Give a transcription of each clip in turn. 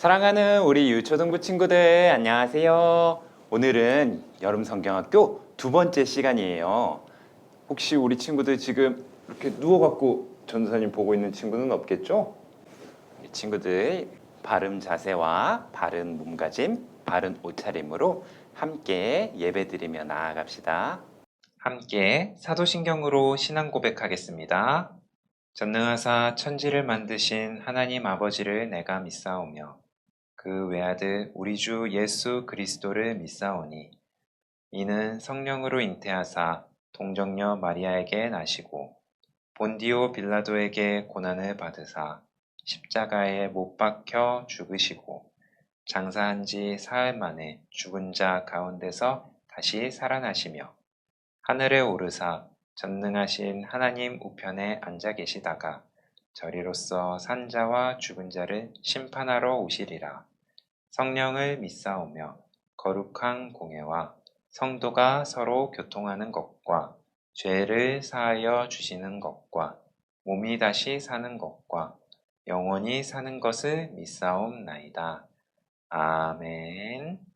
사랑하는 우리 유초등부 친구들 안녕하세요. 오늘은 여름성경학교 두 번째 시간이에요. 혹시 우리 친구들 지금 이렇게 누워갖고 전도사님 보고 있는 친구는 없겠죠? 우리 친구들 바른 자세와 바른 몸가짐, 바른 옷차림으로 함께 예배드리며 나아갑시다. 함께 사도신경으로 신앙 고백하겠습니다. 전능하사 천지를 만드신 하나님 아버지를 내가 믿사오며 그 외아들 우리 주 예수 그리스도를 믿사오니 이는 성령으로 잉태하사 동정녀 마리아에게 나시고 본디오 빌라도에게 고난을 받으사 십자가에 못 박혀 죽으시고 장사한 지 사흘 만에 죽은 자 가운데서 다시 살아나시며 하늘에 오르사 전능하신 하나님 우편에 앉아 계시다가 저리로서 산 자와 죽은 자를 심판하러 오시리라. 성령을 믿사오며 거룩한 공회와 성도가 서로 교통하는 것과 죄를 사하여 주시는 것과 몸이 다시 사는 것과 영원히 사는 것을 믿사옵나이다. 아멘.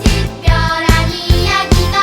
특별한 이야기가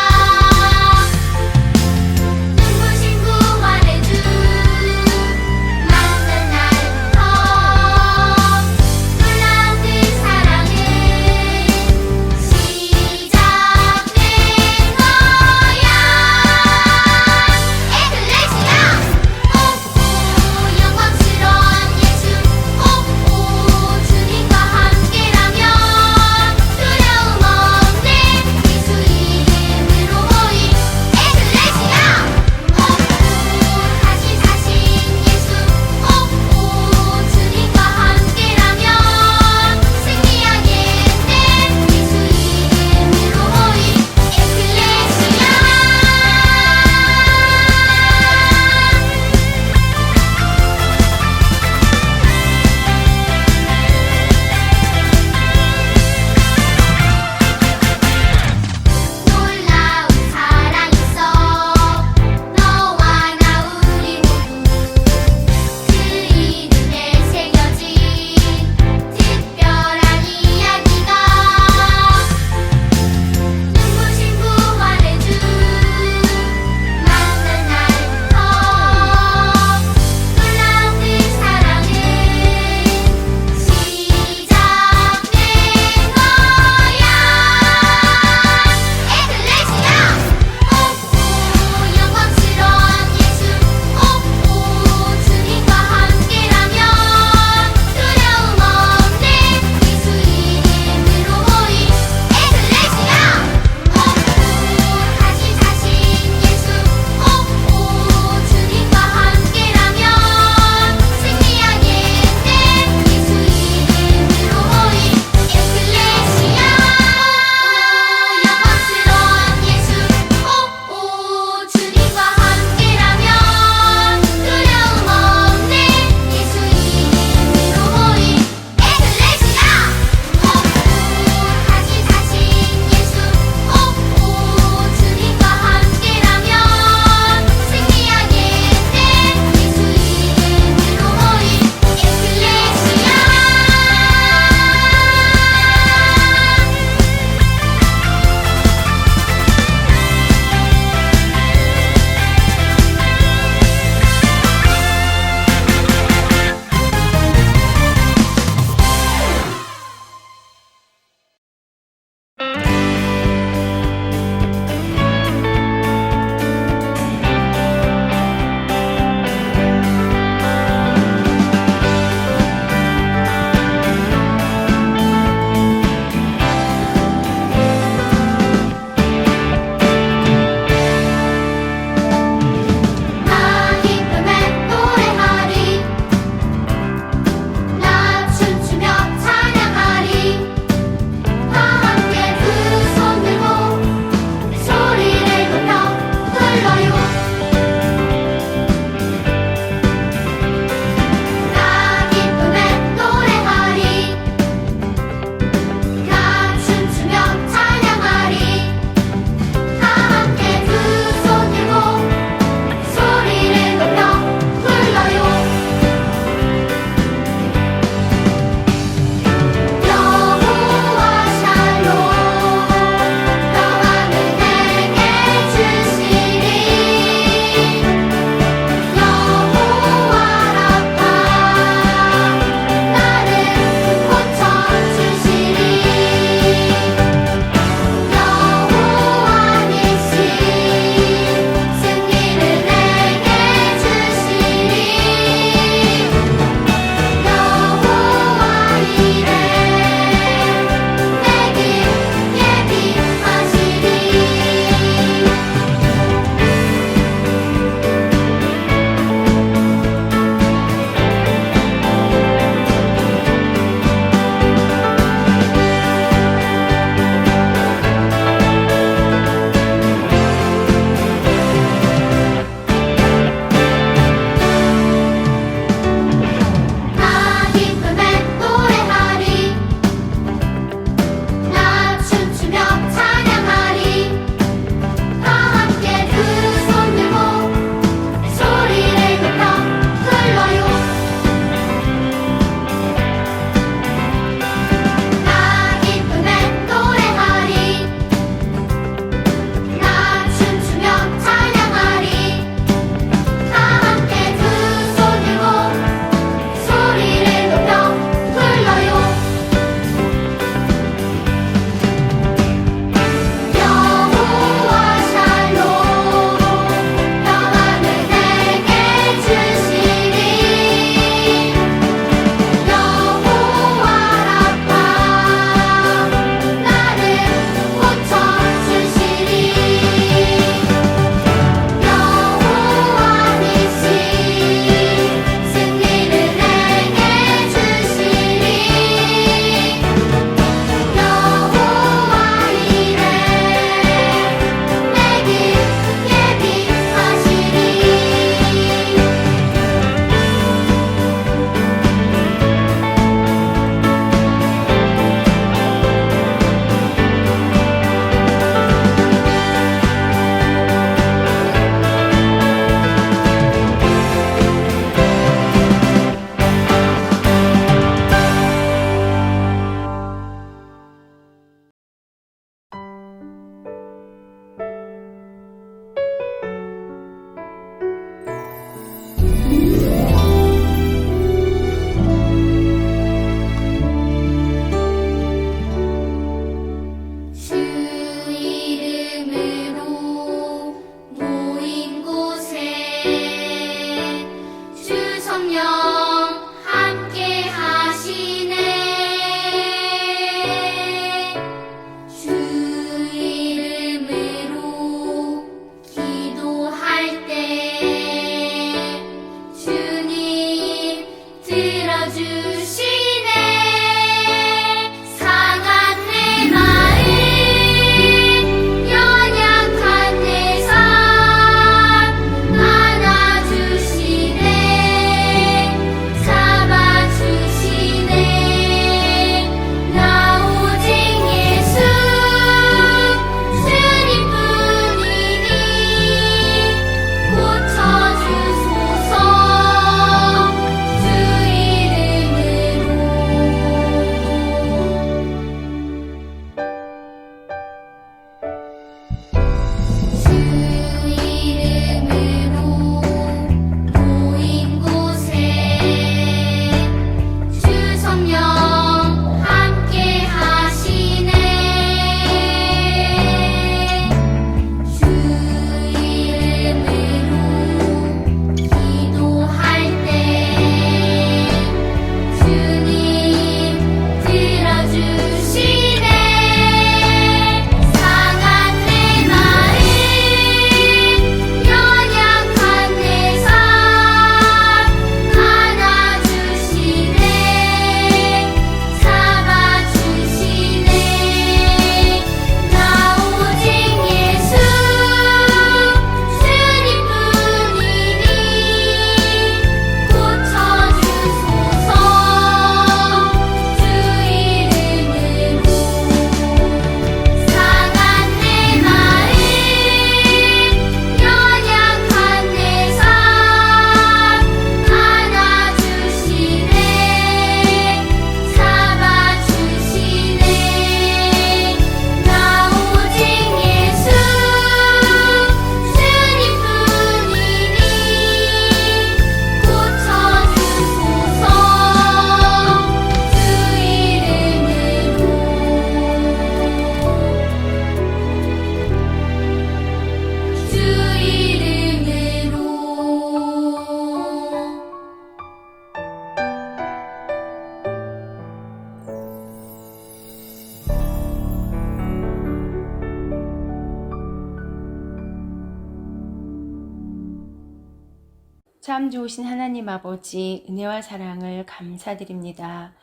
참 좋으신 하나님 아버지, 은혜와 사랑을 감사드립니다.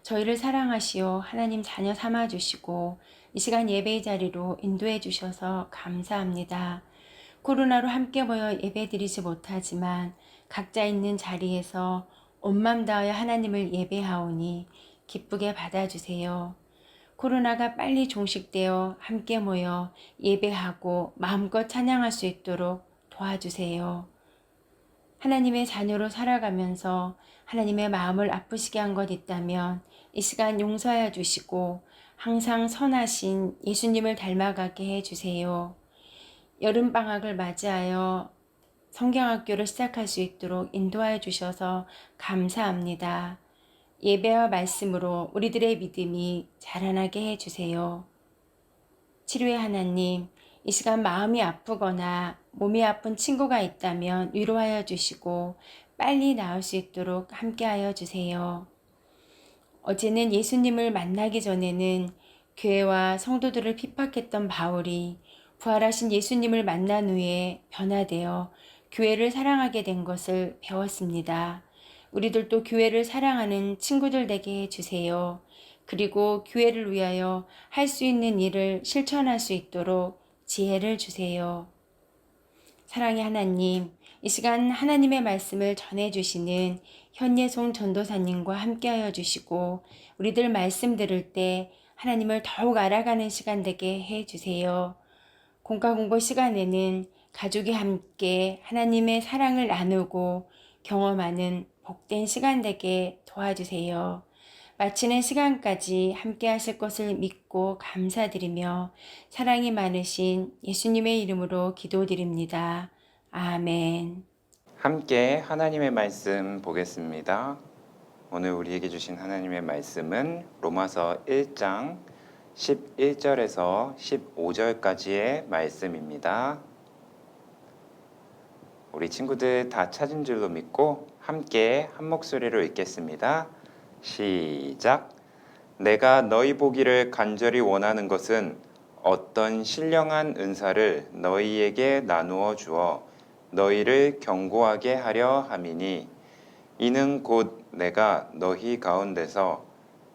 저희를 사랑하시어 하나님 자녀 삼아주시고 이 시간 예배의 자리로 인도해 주셔서 감사합니다. 코로나로 함께 모여 예배드리지 못하지만 각자 있는 자리에서 온 맘 다하여 하나님을 예배하오니 기쁘게 받아주세요. 코로나가 빨리 종식되어 함께 모여 예배하고 마음껏 찬양할 수 있도록 도와주세요. 하나님의 자녀로 살아가면서 하나님의 마음을 아프시게 한 것 있다면 이 시간 용서하여 주시고 항상 선하신 예수님을 닮아가게 해주세요. 여름방학을 맞이하여 성경학교를 시작할 수 있도록 인도하여 주셔서 감사합니다. 예배와 말씀으로 우리들의 믿음이 자라나게 해주세요. 치료의 하나님, 이 시간 마음이 아프거나 몸이 아픈 친구가 있다면 위로하여 주시고 빨리 나을 수 있도록 함께하여 주세요. 어제는 예수님을 만나기 전에는 교회와 성도들을 핍박했던 바울이 부활하신 예수님을 만난 후에 변화되어 교회를 사랑하게 된 것을 배웠습니다. 우리들도 교회를 사랑하는 친구들 되게 해주세요. 그리고 교회를 위하여 할 수 있는 일을 실천할 수 있도록 지혜를 주세요. 사랑의 하나님, 이 시간 하나님의 말씀을 전해주시는 현예송 전도사님과 함께하여 주시고 우리들 말씀 들을 때 하나님을 더욱 알아가는 시간 되게 해주세요. 공과공고 시간에는 가족이 함께 하나님의 사랑을 나누고 경험하는 복된 시간 되게 도와주세요. 마치는 시간까지 함께 하실 것을 믿고 감사드리며 사랑이 많으신 예수님의 이름으로 기도드립니다. 아멘. 함께 하나님의 말씀 보겠습니다. 오늘 우리에게 주신 하나님의 말씀은 로마서 1장 11절에서 15절까지의 말씀입니다. 우리 친구들 다 찾은 줄로 믿고 함께 한 목소리로 읽겠습니다. 시작. 내가 너희 보기를 간절히 원하는 것은 어떤 신령한 은사를 너희에게 나누어 주어 너희를 경고하게 하려 함이니 이는 곧 내가 너희 가운데서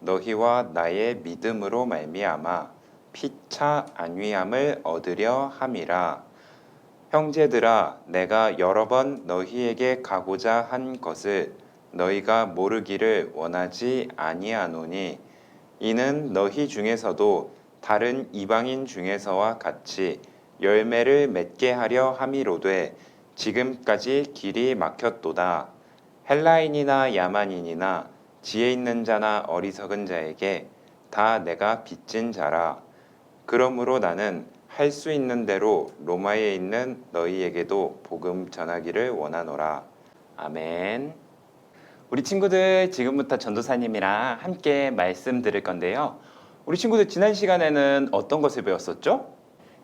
너희와 나의 믿음으로 말미암아 피차 안위함을 얻으려 함이라. 형제들아, 내가 여러 번 너희에게 가고자 한 것을 너희가 모르기를 원하지 아니하노니 이는 너희 중에서도 다른 이방인 중에서와 같이 열매를 맺게 하려 함이로되 지금까지 길이 막혔도다. 헬라인이나 야만인이나 지혜 있는 자나 어리석은 자에게 다 내가 빚진 자라. 그러므로 나는 할 수 있는 대로 로마에 있는 너희에게도 복음 전하기를 원하노라. 아멘. 우리 친구들 지금부터 전도사님이랑 함께 말씀 들을 건데요. 우리 친구들 지난 시간에는 어떤 것을 배웠었죠?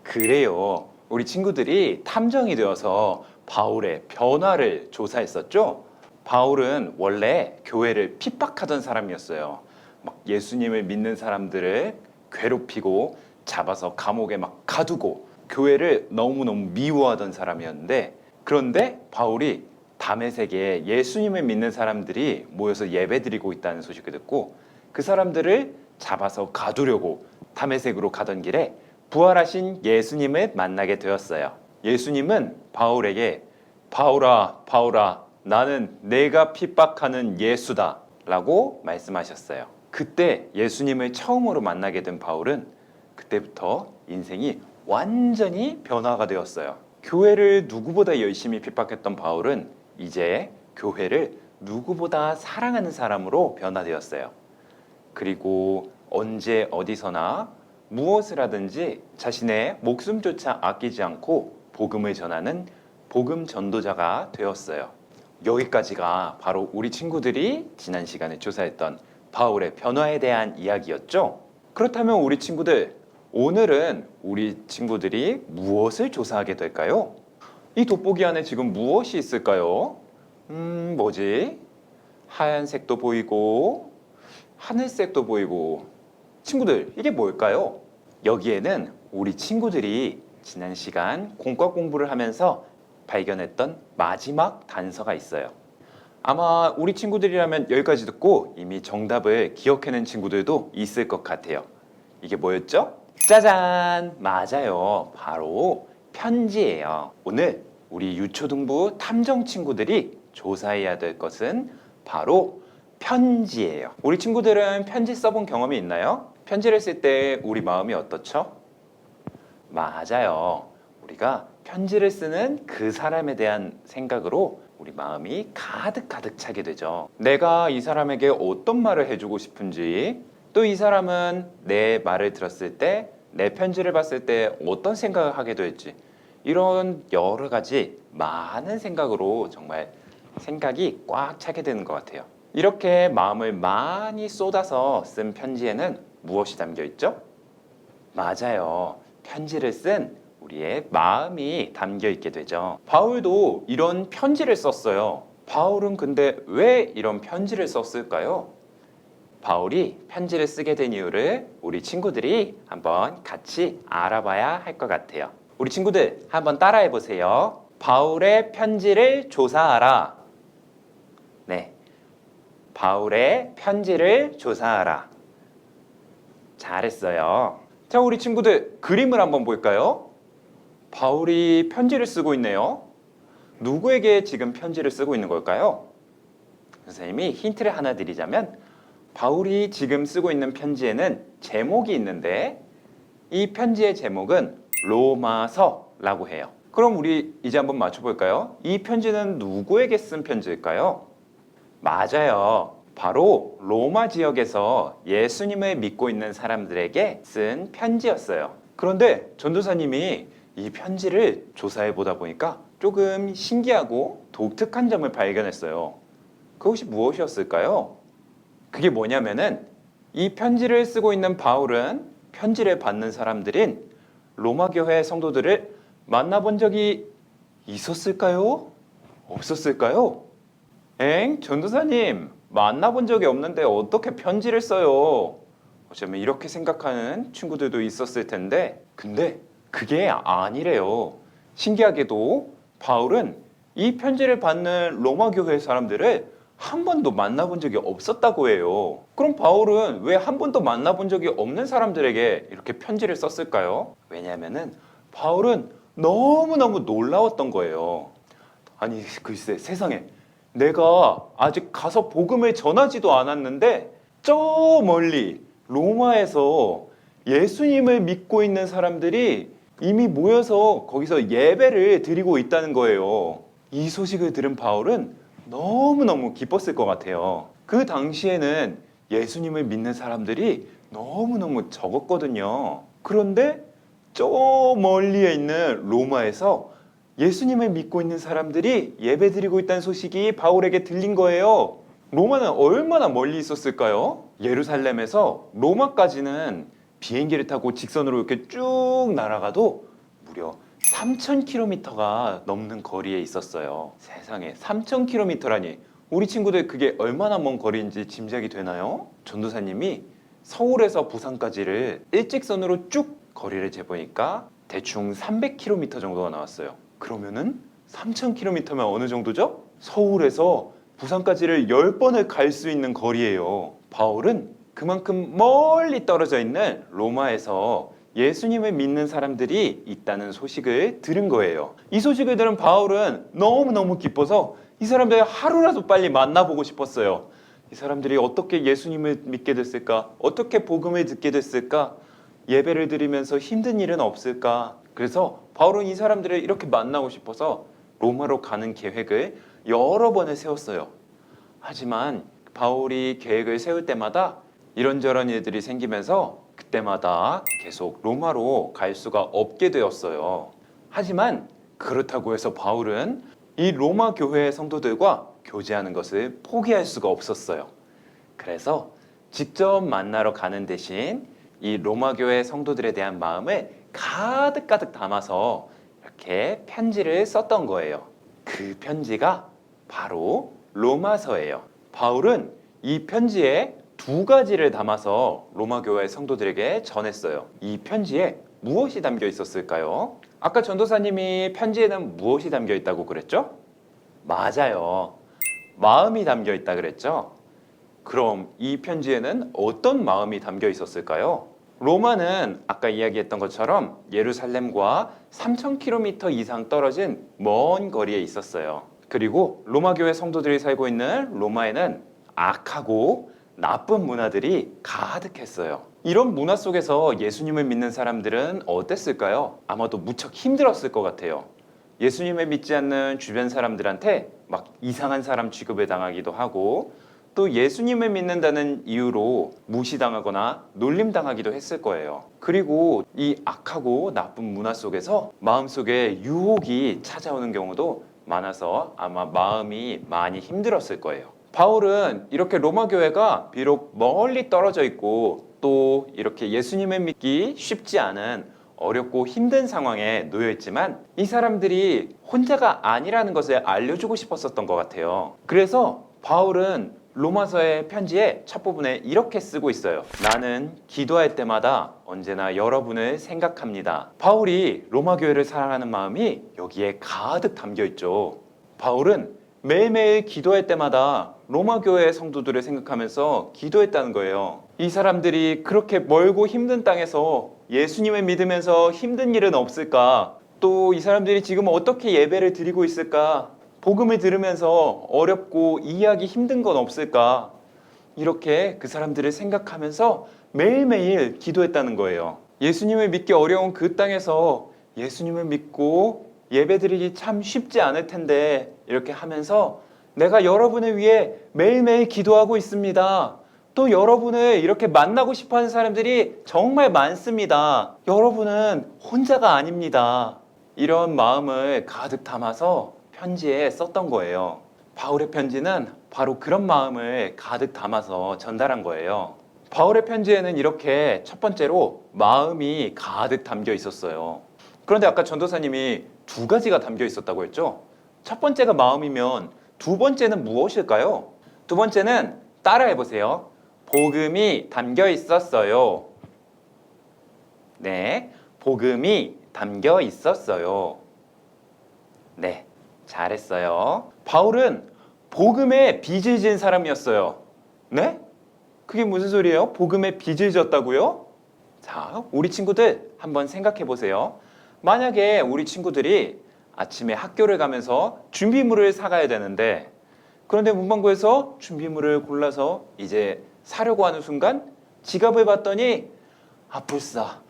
그래요. 우리 친구들이 탐정이 되어서 바울의 변화를 조사했었죠? 바울은 원래 교회를 핍박하던 사람이었어요. 막 예수님을 믿는 사람들을 괴롭히고 잡아서 감옥에 막 가두고 교회를 너무너무 미워하던 사람이었는데, 그런데 바울이 다메섹에 예수님을 믿는 사람들이 모여서 예배드리고 있다는 소식을 듣고 그 사람들을 잡아서 가두려고 다메섹으로 가던 길에 부활하신 예수님을 만나게 되었어요. 예수님은 바울에게 바울아, 바울아, 나는 내가 핍박하는 예수다 라고 말씀하셨어요. 그때 예수님을 처음으로 만나게 된 바울은 그때부터 인생이 완전히 변화가 되었어요. 교회를 누구보다 열심히 핍박했던 바울은 이제 교회를 누구보다 사랑하는 사람으로 변화되었어요. 그리고 언제 어디서나 무엇을 하든지 자신의 목숨조차 아끼지 않고 복음을 전하는 복음 전도자가 되었어요. 여기까지가 바로 우리 친구들이 지난 시간에 조사했던 바울의 변화에 대한 이야기였죠. 그렇다면 우리 친구들, 오늘은 우리 친구들이 무엇을 조사하게 될까요? 이 돋보기 안에 지금 무엇이 있을까요? 뭐지? 하얀색도 보이고 하늘색도 보이고. 친구들, 이게 뭘까요? 여기에는 우리 친구들이 지난 시간 공과 공부를 하면서 발견했던 마지막 단서가 있어요. 아마 우리 친구들이라면 여기까지 듣고 이미 정답을 기억해낸 친구들도 있을 것 같아요. 이게 뭐였죠? 짜잔! 맞아요. 바로 편지예요. 오늘 우리 유초등부 탐정 친구들이 조사해야 될 것은 바로 편지예요. 우리 친구들은 편지 써본 경험이 있나요? 편지를 쓸 때 우리 마음이 어떻죠? 맞아요. 우리가 편지를 쓰는 그 사람에 대한 생각으로 우리 마음이 가득 차게 되죠. 내가 이 사람에게 어떤 말을 해주고 싶은지, 또 이 사람은 내 말을 들었을 때, 내 편지를 봤을 때 어떤 생각을 하게 될지, 이런 여러 가지 많은 생각으로 정말 생각이 꽉 차게 되는 것 같아요. 이렇게 마음을 많이 쏟아서 쓴 편지에는 무엇이 담겨 있죠? 맞아요. 편지를 쓴 우리의 마음이 담겨 있게 되죠. 바울도 이런 편지를 썼어요. 바울은 근데 왜 이런 편지를 썼을까요? 바울이 편지를 쓰게 된 이유를 우리 친구들이 한번 같이 알아봐야 할 것 같아요. 우리 친구들 한번 따라해 보세요. 바울의 편지를 조사하라. 네. 바울의 편지를 조사하라. 잘했어요. 자, 우리 친구들 그림을 한번 볼까요? 바울이 편지를 쓰고 있네요. 누구에게 지금 편지를 쓰고 있는 걸까요? 선생님이 힌트를 하나 드리자면 바울이 지금 쓰고 있는 편지에는 제목이 있는데 이 편지의 제목은 로마서라고 해요. 그럼 우리 이제 한번 맞춰볼까요? 이 편지는 누구에게 쓴 편지일까요? 맞아요. 바로 로마 지역에서 예수님을 믿고 있는 사람들에게 쓴 편지였어요. 그런데 전도사님이 이 편지를 조사해 보다 보니까 조금 신기하고 독특한 점을 발견했어요. 그것이 무엇이었을까요? 그게 뭐냐면은 이 편지를 쓰고 있는 바울은 편지를 받는 사람들인 로마 교회 성도들을 만나본 적이 있었을까요? 없었을까요? 전도사님, 만나본 적이 없는데 어떻게 편지를 써요? 어쩌면 이렇게 생각하는 친구들도 있었을 텐데, 근데 그게 아니래요. 신기하게도 바울은 이 편지를 받는 로마 교회 사람들을 한 번도 만나본 적이 없었다고 해요. 그럼 바울은 왜 한 번도 만나본 적이 없는 사람들에게 이렇게 편지를 썼을까요? 왜냐하면은 바울은 너무너무 놀라웠던 거예요. 아니, 글쎄, 세상에. 내가 아직 가서 복음을 전하지도 않았는데 저 멀리 로마에서 예수님을 믿고 있는 사람들이 이미 모여서 거기서 예배를 드리고 있다는 거예요. 이 소식을 들은 바울은 너무너무 기뻤을 것 같아요. 그 당시에는 예수님을 믿는 사람들이 너무너무 적었거든요. 그런데 저 멀리에 있는 로마에서 예수님을 믿고 있는 사람들이 예배드리고 있다는 소식이 바울에게 들린 거예요. 로마는 얼마나 멀리 있었을까요? 예루살렘에서 로마까지는 비행기를 타고 직선으로 이렇게 쭉 날아가도 무려 3,000km가 넘는 거리에 있었어요. 세상에 3,000km라니 우리 친구들 그게 얼마나 먼 거리인지 짐작이 되나요? 전도사님이 서울에서 부산까지를 일직선으로 쭉 거리를 재보니까 대충 300km 정도가 나왔어요. 그러면은 3,000km면 어느 정도죠? 서울에서 부산까지를 10번을 갈 수 있는 거리예요. 바울은 그만큼 멀리 떨어져 있는 로마에서 예수님을 믿는 사람들이 있다는 소식을 들은 거예요. 이 소식을 들은 바울은 너무너무 기뻐서 이 사람들 하루라도 빨리 만나보고 싶었어요. 이 사람들이 어떻게 예수님을 믿게 됐을까? 어떻게 복음을 듣게 됐을까? 예배를 드리면서 힘든 일은 없을까? 그래서 바울은 이 사람들을 이렇게 만나고 싶어서 로마로 가는 계획을 여러 번을 세웠어요. 하지만 바울이 계획을 세울 때마다 이런저런 일들이 생기면서 그때마다 계속 로마로 갈 수가 없게 되었어요. 하지만 그렇다고 해서 바울은 이 로마 교회의 성도들과 교제하는 것을 포기할 수가 없었어요. 그래서 직접 만나러 가는 대신 이 로마 교회 성도들에 대한 마음을 가득 담아서 이렇게 편지를 썼던 거예요. 그 편지가 바로 로마서예요. 바울은 이 편지에 두 가지를 담아서 로마 교회 성도들에게 전했어요. 이 편지에 무엇이 담겨 있었을까요? 아까 전도사님이 편지에는 무엇이 담겨 있다고 그랬죠? 맞아요. 마음이 담겨 있다 그랬죠? 그럼 이 편지에는 어떤 마음이 담겨 있었을까요? 로마는 아까 이야기했던 것처럼 예루살렘과 3,000km 이상 떨어진 먼 거리에 있었어요. 그리고 로마 교회 성도들이 살고 있는 로마에는 악하고 나쁜 문화들이 가득했어요. 이런 문화 속에서 예수님을 믿는 사람들은 어땠을까요? 아마도 무척 힘들었을 것 같아요. 예수님을 믿지 않는 주변 사람들한테 막 이상한 사람 취급을 당하기도 하고 또 예수님을 믿는다는 이유로 무시당하거나 놀림당하기도 했을 거예요. 그리고 이 악하고 나쁜 문화 속에서 마음속에 유혹이 찾아오는 경우도 많아서 아마 마음이 많이 힘들었을 거예요. 바울은 이렇게 로마 교회가 비록 멀리 떨어져 있고 또 이렇게 예수님을 믿기 쉽지 않은 어렵고 힘든 상황에 놓여 있지만 이 사람들이 혼자가 아니라는 것을 알려주고 싶었었던 것 같아요. 그래서 바울은 로마서의 편지의 첫 부분에 이렇게 쓰고 있어요. 나는 기도할 때마다 언제나 여러분을 생각합니다. 바울이 로마 교회를 사랑하는 마음이 여기에 가득 담겨 있죠. 바울은 매일매일 기도할 때마다 로마 교회 성도들을 생각하면서 기도했다는 거예요. 이 사람들이 그렇게 멀고 힘든 땅에서 예수님을 믿으면서 힘든 일은 없을까? 또 이 사람들이 지금 어떻게 예배를 드리고 있을까? 복음을 들으면서 어렵고 이해하기 힘든 건 없을까? 이렇게 그 사람들을 생각하면서 매일매일 기도했다는 거예요. 예수님을 믿기 어려운 그 땅에서 예수님을 믿고 예배드리기 참 쉽지 않을 텐데 이렇게 하면서 내가 여러분을 위해 매일매일 기도하고 있습니다. 또 여러분을 이렇게 만나고 싶어 하는 사람들이 정말 많습니다. 여러분은 혼자가 아닙니다. 이런 마음을 가득 담아서 편지에 썼던 거예요. 바울의 편지는 바로 그런 마음을 가득 담아서 전달한 거예요. 바울의 편지에는 이렇게 첫 번째로 마음이 가득 담겨 있었어요. 그런데 아까 전도사님이 두 가지가 담겨 있었다고 했죠? 첫 번째가 마음이면 두 번째는 무엇일까요? 두 번째는 따라해 보세요. 복음이 담겨 있었어요. 네, 복음이 담겨 있었어요. 네, 잘했어요. 바울은 복음에 빚을 진 사람이었어요. 네? 그게 무슨 소리예요? 복음에 빚을 졌다고요? 자, 우리 친구들 한번 생각해 보세요. 만약에 우리 친구들이 아침에 학교를 가면서 준비물을 사가야 되는데 그런데 문방구에서 준비물을 골라서 이제 사려고 하는 순간 지갑을 봤더니 불싸.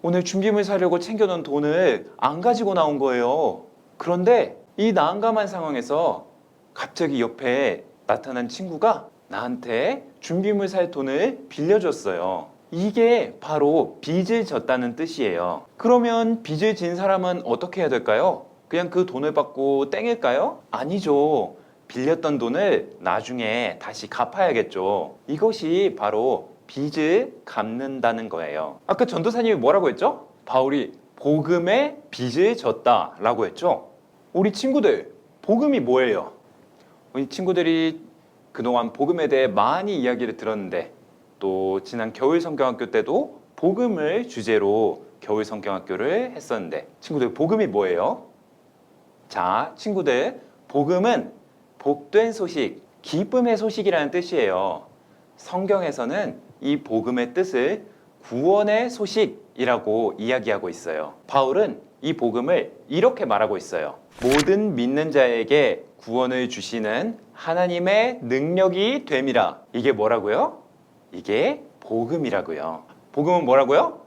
오늘 준비물 사려고 챙겨놓은 돈을 안 가지고 나온 거예요. 그런데 이 난감한 상황에서 갑자기 옆에 나타난 친구가 나한테 준비물 살 돈을 빌려줬어요. 이게 바로 빚을 졌다는 뜻이에요. 그러면 빚을 진 사람은 어떻게 해야 될까요? 그냥 그 돈을 받고 땡일까요? 아니죠. 빌렸던 돈을 나중에 다시 갚아야겠죠. 이것이 바로 빚을 갚는다는 거예요. 아까 전도사님이 뭐라고 했죠? 바울이 복음에 빚을 졌다라고 했죠. 우리 친구들, 복음이 뭐예요? 우리 친구들이 그동안 복음에 대해 많이 이야기를 들었는데 또 지난 겨울 성경학교 때도 복음을 주제로 겨울 성경학교를 했었는데 친구들 복음이 뭐예요? 자, 친구들 복음은 복된 소식, 기쁨의 소식이라는 뜻이에요. 성경에서는 이 복음의 뜻을 구원의 소식이라고 이야기하고 있어요. 바울은 이 복음을 이렇게 말하고 있어요. 모든 믿는 자에게 구원을 주시는 하나님의 능력이 됨이라. 이게 뭐라고요? 이게 복음이라고요. 복음은 뭐라고요?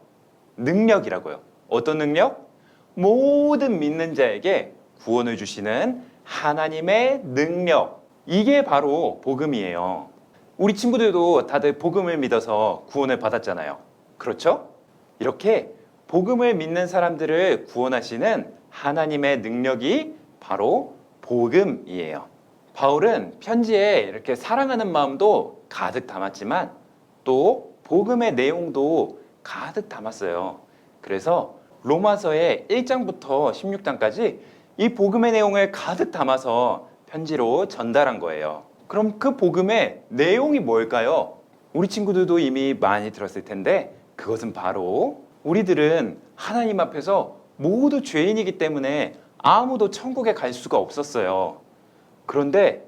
능력이라고요. 어떤 능력? 모든 믿는 자에게 구원을 주시는 하나님의 능력. 이게 바로 복음이에요. 우리 친구들도 다들 복음을 믿어서 구원을 받았잖아요. 그렇죠? 이렇게 복음을 믿는 사람들을 구원하시는 하나님의 능력이 바로 복음이에요. 바울은 편지에 이렇게 사랑하는 마음도 가득 담았지만 또 복음의 내용도 가득 담았어요. 그래서 로마서의 1장부터 16장까지 이 복음의 내용을 가득 담아서 편지로 전달한 거예요. 그럼 그 복음의 내용이 뭘까요? 우리 친구들도 이미 많이 들었을 텐데 그것은 바로 우리들은 하나님 앞에서 모두 죄인이기 때문에 아무도 천국에 갈 수가 없었어요. 그런데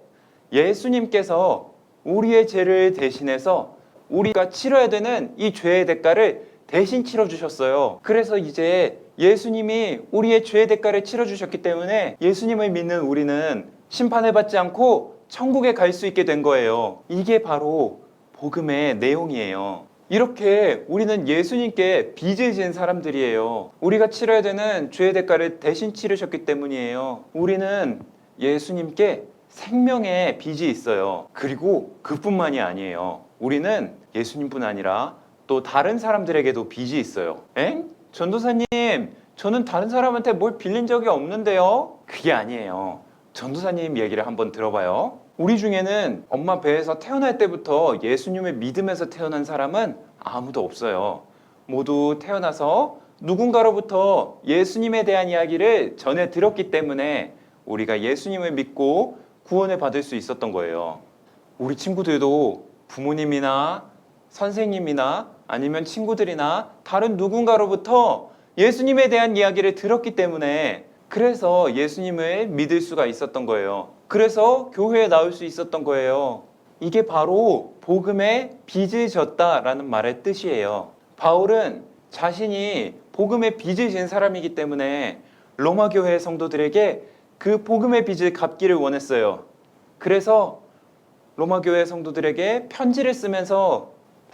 예수님께서 우리의 죄를 대신해서 우리가 치러야 되는 이 죄의 대가를 대신 치러주셨어요. 그래서 이제 예수님이 우리의 죄의 대가를 치러주셨기 때문에 예수님을 믿는 우리는 심판을 받지 않고 천국에 갈 수 있게 된 거예요. 이게 바로 복음의 내용이에요. 이렇게 우리는 예수님께 빚을 진 사람들이에요. 우리가 치러야 되는 죄의 대가를 대신 치르셨기 때문이에요. 우리는 예수님께 생명의 빚이 있어요. 그리고 그뿐만이 아니에요. 우리는 예수님뿐 아니라 또 다른 사람들에게도 빚이 있어요. 엥? 전도사님, 저는 다른 사람한테 뭘 빌린 적이 없는데요? 그게 아니에요. 전도사님 얘기를 한번 들어봐요. 우리 중에는 엄마 배에서 태어날 때부터 예수님을 믿으면서 태어난 사람은 아무도 없어요. 모두 태어나서 누군가로부터 예수님에 대한 이야기를 전해 들었기 때문에 우리가 예수님을 믿고 구원을 받을 수 있었던 거예요. 우리 친구들도 부모님이나 선생님이나 아니면 친구들이나 다른 누군가로부터 예수님에 대한 이야기를 들었기 때문에 그래서 예수님을 믿을 수가 있었던 거예요. 그래서 교회에 나올 수 있었던 거예요. 이게 바로 복음의 빚을 졌다라는 말의 뜻이에요. 바울은 자신이 복음의 빚을 진 사람이기 때문에 로마 교회 성도들에게 그 복음의 빚을 갚기를 원했어요. 그래서 로마 교회 성도들에게 편지를 쓰면서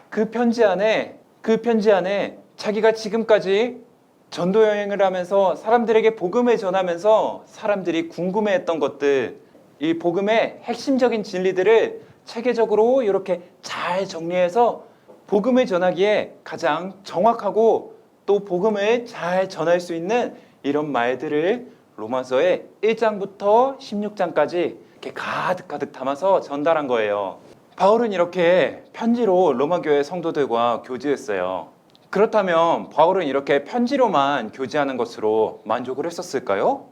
그 편지 안에 자기가 지금까지 전도 여행을 하면서 사람들에게 복음을 전하면서 사람들이 궁금해했던 것들, 이 복음의 핵심적인 진리들을 체계적으로 이렇게 잘 정리해서 복음을 전하기에 가장 정확하고 또 복음을 잘 전할 수 있는 이런 말들을 로마서의 1장부터 16장까지 이렇게 가득 담아서 전달한 거예요. 바울은 이렇게 편지로 로마 교회 성도들과 교제했어요. 그렇다면 바울은 이렇게 편지로만 교제하는 것으로 만족을 했었을까요?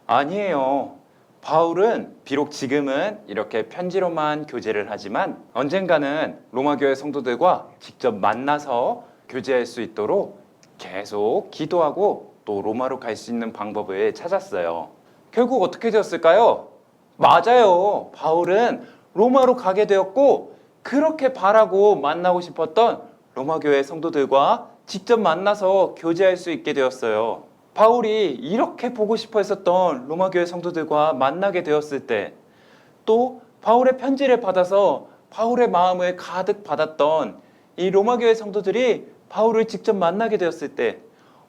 아니에요. 바울은 비록 지금은 이렇게 편지로만 교제를 하지만 언젠가는 로마 교회 성도들과 직접 만나서 교제할 수 있도록 계속 기도하고 또 로마로 갈 수 있는 방법을 찾았어요. 결국 어떻게 되었을까요? 맞아요. 바울은 로마로 가게 되었고 그렇게 바라고 만나고 싶었던 로마 교회 성도들과 직접 만나서 교제할 수 있게 되었어요. 바울이 이렇게 보고 싶어 했었던 로마 교회 성도들과 만나게 되었을 때, 또 바울의 편지를 받아서 바울의 마음을 가득 받았던 이 로마 교회 성도들이 바울을 직접 만나게 되었을 때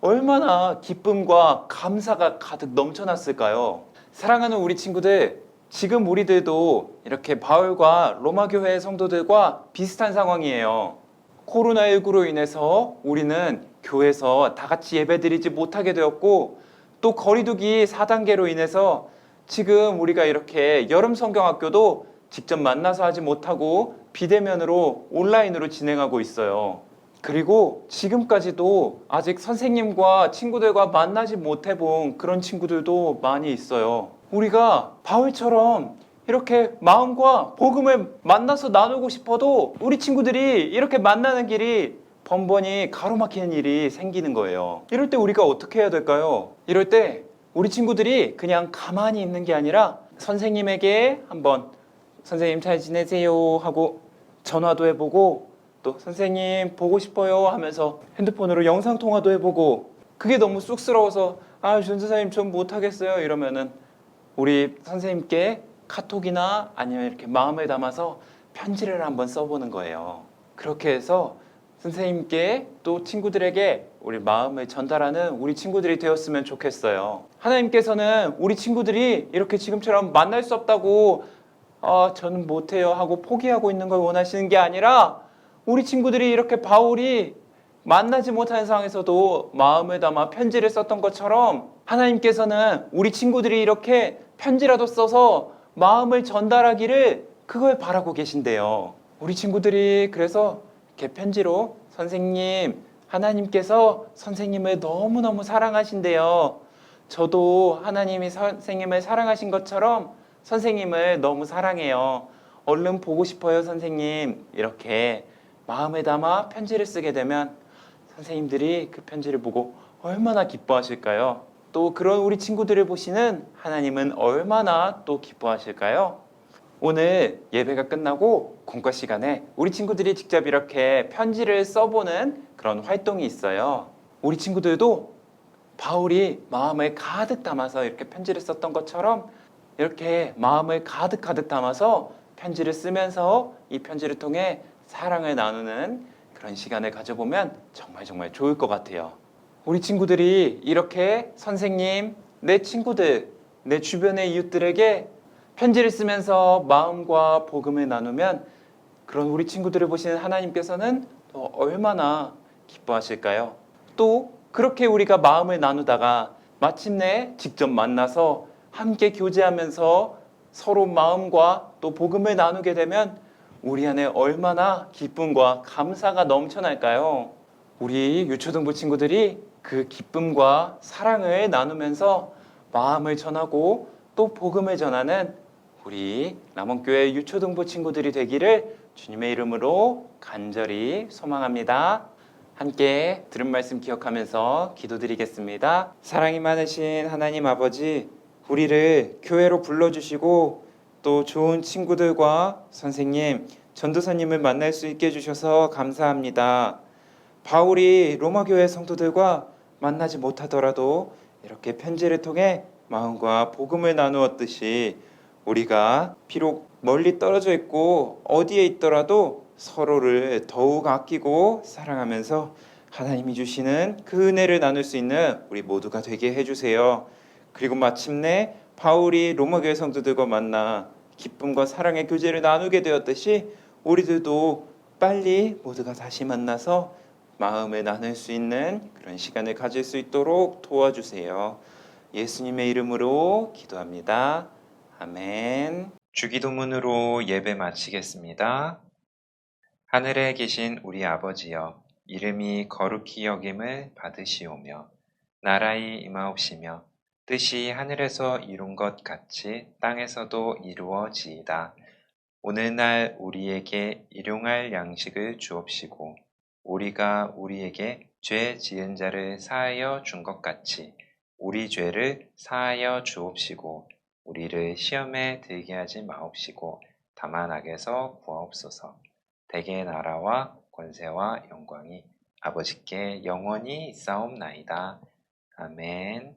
얼마나 기쁨과 감사가 가득 넘쳐났을까요? 사랑하는 우리 친구들, 지금 우리들도 이렇게 바울과 로마 교회 성도들과 비슷한 상황이에요. 코로나19로 인해서 우리는 교회에서 다 같이 예배드리지 못하게 되었고 또 거리두기 4단계로 인해서 지금 우리가 이렇게 여름 성경학교도 직접 만나서 하지 못하고 비대면으로 온라인으로 진행하고 있어요. 그리고 지금까지도 아직 선생님과 친구들과 만나지 못해본 그런 친구들도 많이 있어요. 우리가 바울처럼 이렇게 마음과 복음을 만나서 나누고 싶어도 우리 친구들이 이렇게 만나는 길이 번번이 가로막히는 일이 생기는 거예요. 이럴 때 우리가 어떻게 해야 될까요? 이럴 때 우리 친구들이 그냥 가만히 있는 게 아니라 선생님에게 한번 선생님 잘 지내세요 하고 전화도 해보고 또 선생님 보고 싶어요 하면서 핸드폰으로 영상통화도 해보고 그게 너무 쑥스러워서 전도사님 전 못하겠어요 이러면은 우리 선생님께 카톡이나 아니면 이렇게 마음을 담아서 편지를 한번 써보는 거예요. 그렇게 해서 선생님께 또 친구들에게 우리 마음을 전달하는 우리 친구들이 되었으면 좋겠어요. 하나님께서는 우리 친구들이 이렇게 지금처럼 만날 수 없다고 저는 못해요 하고 포기하고 있는 걸 원하시는 게 아니라 우리 친구들이 이렇게 바울이 만나지 못하는 상황에서도 마음을 담아 편지를 썼던 것처럼 하나님께서는 우리 친구들이 이렇게 편지라도 써서 마음을 전달하기를 그걸 바라고 계신대요. 우리 친구들이 그래서 이렇게 편지로 선생님, 하나님께서 선생님을 너무너무 사랑하신대요. 저도 하나님이 선생님을 사랑하신 것처럼 선생님을 너무 사랑해요. 얼른 보고 싶어요, 선생님. 이렇게 마음에 담아 편지를 쓰게 되면 선생님들이 그 편지를 보고 얼마나 기뻐하실까요? 또 그런 우리 친구들을 보시는 하나님은 얼마나 또 기뻐하실까요? 오늘 예배가 끝나고 공과 시간에 우리 친구들이 직접 이렇게 편지를 써보는 그런 활동이 있어요. 우리 친구들도 바울이 마음을 가득 담아서 이렇게 편지를 썼던 것처럼 이렇게 마음을 가득 담아서 편지를 쓰면서 이 편지를 통해 사랑을 나누는 그런 시간을 가져보면 정말 좋을 것 같아요. 우리 친구들이 이렇게 선생님, 내 친구들, 내 주변의 이웃들에게 편지를 쓰면서 마음과 복음을 나누면 그런 우리 친구들을 보시는 하나님께서는 또 얼마나 기뻐하실까요? 또 그렇게 우리가 마음을 나누다가 마침내 직접 만나서 함께 교제하면서 서로 마음과 또 복음을 나누게 되면 우리 안에 얼마나 기쁨과 감사가 넘쳐날까요? 우리 유초등부 친구들이 그 기쁨과 사랑을 나누면서 마음을 전하고 또 복음을 전하는 우리 남원교회 유초등부 친구들이 되기를 주님의 이름으로 간절히 소망합니다. 함께 들은 말씀 기억하면서 기도드리겠습니다. 사랑이 많으신 하나님 아버지, 우리를 교회로 불러주시고 또 좋은 친구들과 선생님, 전도사님을 만날 수 있게 해주셔서 감사합니다. 바울이 로마교회 성도들과 만나지 못하더라도 이렇게 편지를 통해 마음과 복음을 나누었듯이 우리가 비록 멀리 떨어져 있고 어디에 있더라도 서로를 더욱 아끼고 사랑하면서 하나님이 주시는 그 은혜를 나눌 수 있는 우리 모두가 되게 해주세요. 그리고 마침내 바울이 로마교회 성도들과 만나 기쁨과 사랑의 교제를 나누게 되었듯이 우리들도 빨리 모두가 다시 만나서 마음을 나눌 수 있는 그런 시간을 가질 수 있도록 도와주세요. 예수님의 이름으로 기도합니다. 아멘. 주기도문으로 예배 마치겠습니다. 하늘에 계신 우리 아버지여, 이름이 거룩히 여김을 받으시오며 나라의 임하옵시며 뜻이 하늘에서 이룬 것 같이 땅에서도 이루어지이다. 오늘날 우리에게 일용할 양식을 주옵시고 우리가 우리에게 죄 지은 자를 사하여 준 것 같이 우리 죄를 사하여 주옵시고 우리를 시험에 들게 하지 마옵시고 다만 악에서 구하옵소서. 대개 나라와 권세와 영광이 아버지께 영원히 있사옵나이다. 아멘.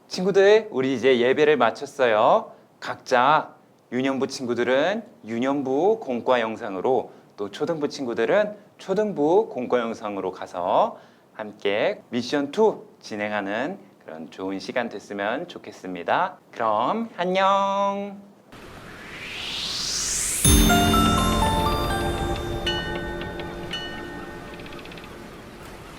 친구들, 우리 이제 예배를 마쳤어요. 각자 유년부 친구들은 유년부 공과 영상으로, 또 초등부 친구들은 초등부 공과 영상으로 가서 함께 미션 2 진행하는 그런 좋은 시간 됐으면 좋겠습니다. 그럼 안녕.